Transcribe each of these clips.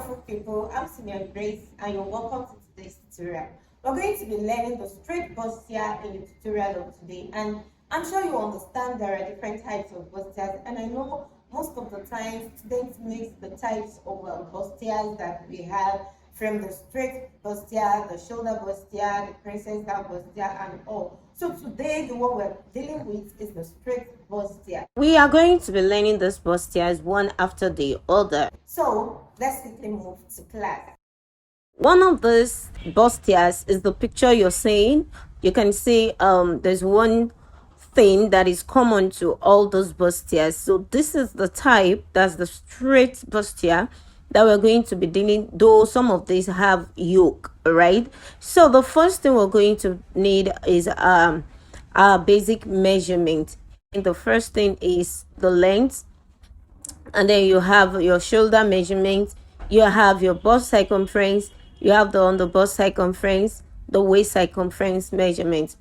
wonderful people, I'm Simeon and you're welcome to today's tutorial. We're going to be learning the straight bustier in the tutorial of today, and I'm sure you understand there are different types of bustiers, and I know most of the time students mix the types of bustiers that we have, from the straight bustier, the shoulder bustier, the princess down bustier, and all. So today the one we're dealing with is the straight bustier. We are going to be learning this bustiers one after the other. So let's quickly move to class. One of these bustiers is the picture you're seeing. You can see there's one thing that is common to all those bustiers. So this is the type, that's the straight bustier that we're going to be dealing, though some of these have yoke, right? So the first thing we're going to need is our basic measurement. And the first thing is the length, and then you have your shoulder measurement, you have your bust circumference, you have the under bust circumference, the waist circumference measurement.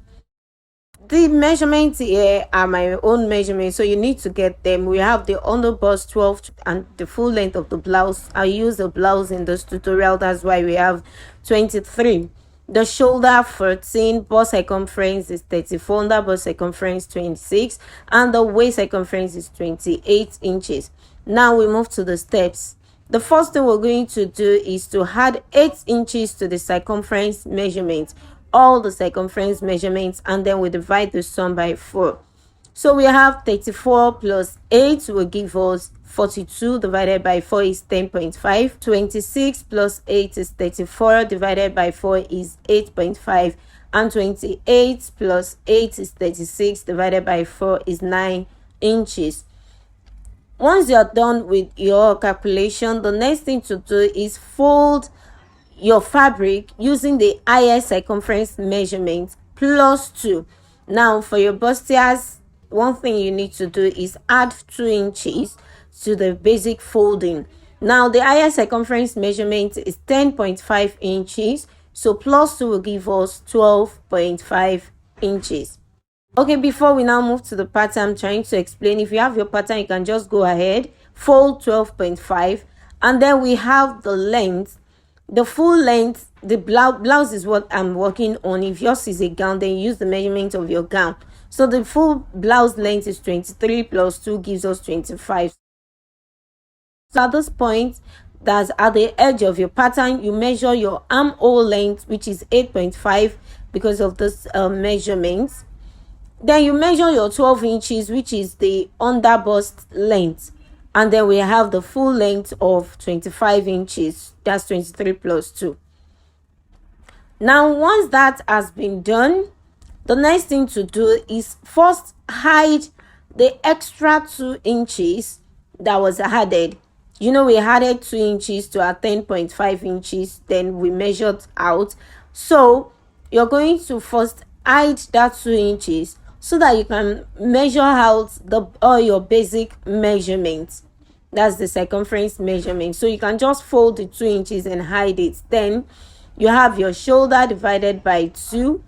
The measurements here are my own measurements, so you need to get them. We have the under bust 12 and the full length of the blouse. I use the blouse in this tutorial, that's why we have 23. The shoulder 14, bust circumference is 34, under bust circumference 26, and the waist circumference is 28 inches. Now we move to the steps. The first thing we're going to do is to add 8 inches to the circumference measurement, all the circumference measurements, and then we divide the sum by 4. So we have 34 plus 8 will give us 42, divided by 4 is 10.5. 26 plus 8 is 34, divided by 4 is 8.5. And 28 plus 8 is 36, divided by 4 is 9 inches. Once you're done with your calculation, the next thing to do is fold your fabric using the highest circumference measurement plus 2. Now for your bustiers, one thing you need to do is add 2 inches to the basic folding. Now the highest circumference measurement is 10.5 inches, so plus 2 will give us 12.5 inches. Okay, before we now move to the pattern, I'm trying to explain. If you have your pattern, you can just go ahead, fold 12.5, and then we have the length, the full length. The blouse is what I'm working on. If yours is a gown, then use the measurement of your gown. So the full blouse length is 23 plus 2 gives us 25. So at this point, that's at the edge of your pattern, you measure your armhole length, which is 8.5 because of this measurements. Then you measure your 12 inches, which is the under bust length, and then we have the full length of 25 inches. That's 23 plus 2. Now once that has been done, the next thing to do is first hide the extra 2 inches that was added. You know, we added 2 inches to our 10.5 inches, then we measured out. So you're going to first hide that 2 inches so that you can measure out all your basic measurements. That's the circumference measurement. So you can just fold the 2 inches and hide it. Then you have your shoulder divided by 2.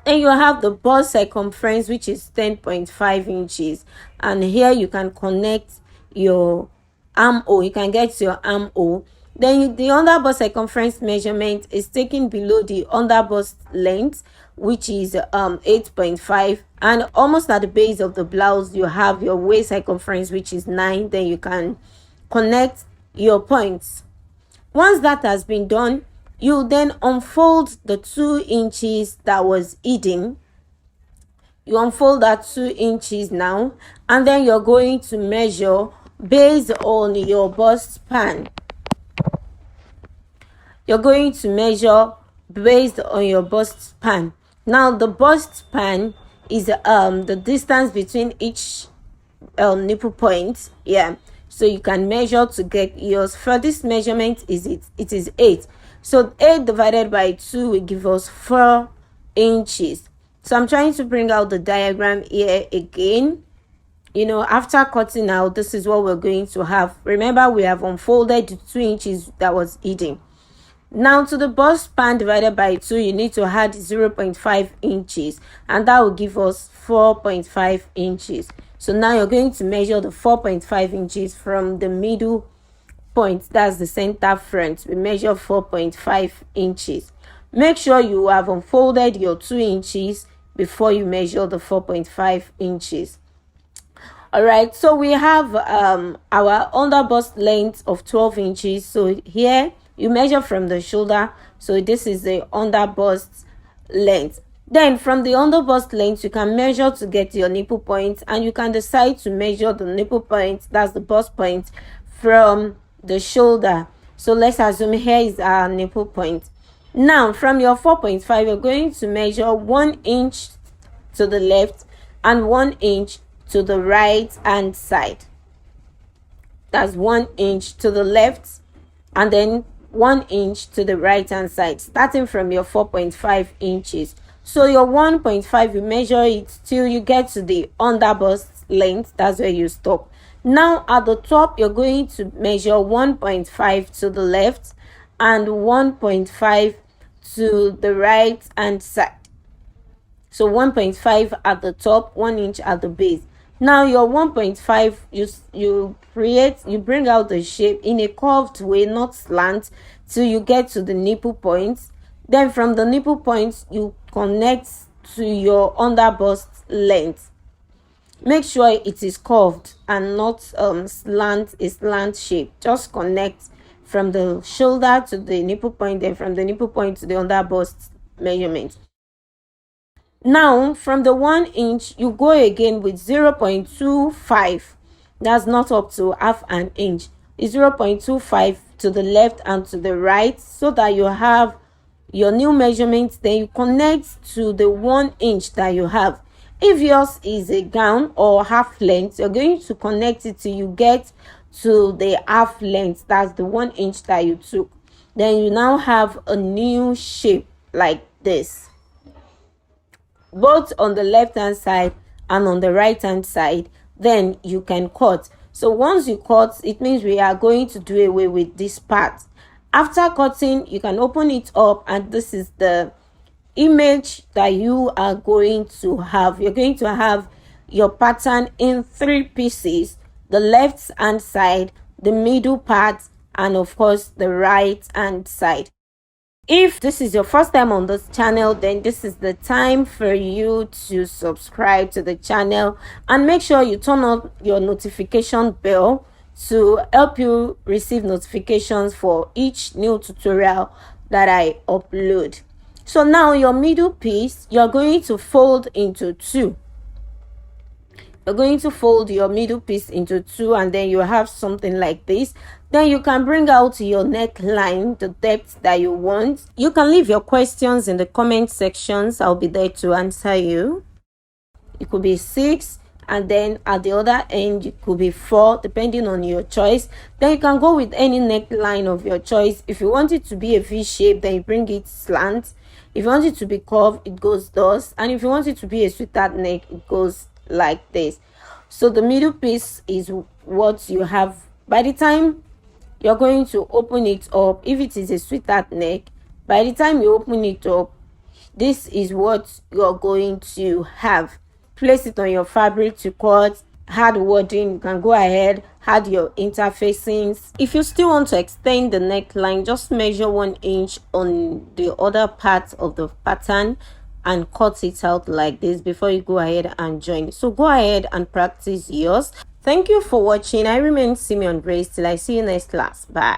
And you have the bust circumference, which is 10.5 inches. And here you can connect your armhole. You can get your armhole. Then the under bust circumference measurement is taken below the under bust length, which is 8.5, and almost at the base of the blouse you have your waist circumference, which is 9. Then you can connect your points. Once that has been done, you then unfold the 2 inches that was hidden. You unfold that 2 inches now, and then you're going to measure based on your bust span. You're going to measure based on your bust span. Now the bust span is the distance between each nipple point. Yeah, so you can measure to get yours. For this measurement, it is 8. So 8 divided by 2 will give us 4 inches. So I'm trying to bring out the diagram here again. You know, after cutting out, this is what we're going to have. Remember, we have unfolded the 2 inches that was hidden. Now to the bust span divided by 2, you need to add 0.5 inches, and that will give us 4.5 inches. So now you're going to measure the 4.5 inches from the middle point, that's the center front, we measure 4.5 inches. Make sure you have unfolded your 2 inches before you measure the 4.5 inches. All right, so we have our under bust length of 12 inches. So here you measure from the shoulder, so this is the under bust length. Then from the under bust length, you can measure to get your nipple point, and you can decide to measure the nipple point, that's the bust point, from the shoulder. So let's assume here is our nipple point. Now from your 4.5, you're going to measure 1 inch to the left and 1 inch to the right hand side. That's 1 inch to the left and then 1 inch to the right hand side, starting from your 4.5 inches. So your 1.5, you measure it till you get to the under bust length, that's where you stop. Now at the top, you're going to measure 1.5 to the left and 1.5 to the right hand side. So 1.5 at the top, 1 inch at the base. Now your 1.5, you bring out the shape in a curved way, not slant, till you get to the nipple points. Then from the nipple points, you connect to your under bust length. Make sure it is curved and not slant shape. Just connect from the shoulder to the nipple point, then from the nipple point to the under bust measurement. Now from the 1 inch, you go again with 0.25. That's not up to half an inch. It's 0.25 to the left and to the right, so that you have your new measurement. Then you connect to the 1 inch that you have. If yours is a gown or half length, you're going to connect it till you get to the half length, that's the 1 inch that you took. Then you now have a new shape like this, both on the left hand side and on the right hand side. Then you can cut. So once you cut, it means we are going to do away with this part. After cutting, you can open it up, and this is the image that you are going to have. You're going to have your pattern in 3 pieces: the left hand side, the middle part, and of course the right hand side. If this is your first time on this channel, then this is the time for you to subscribe to the channel, and make sure you turn on your notification bell to help you receive notifications for each new tutorial that I upload. So now your middle piece, you're going to fold into 2. You're going to fold your middle piece into 2, and then you have something like this. Then you can bring out your neckline, the depth that you want. You can leave your questions in the comment sections. I'll be there to answer you. It could be 6, and then at the other end it could be 4, depending on your choice. Then you can go with any neckline of your choice. If you want it to be a V shape, then you bring it slant. If you want it to be curved, it goes thus. And if you want it to be a sweetheart neck, it goes like this. So the middle piece is what you have. By the time you're going to open it up, if it is a sweetheart neck, by the time you open it up, this is what you're going to have. Place it on your fabric to cut. Add wording, you can go ahead, add your interfacings. If you still want to extend the neckline, just measure 1 inch on the other part of the pattern and cut it out like this before you go ahead and join. So go ahead and practice yours. Thank you for watching. I remain Simeon Grace. Till I see you next class. Bye.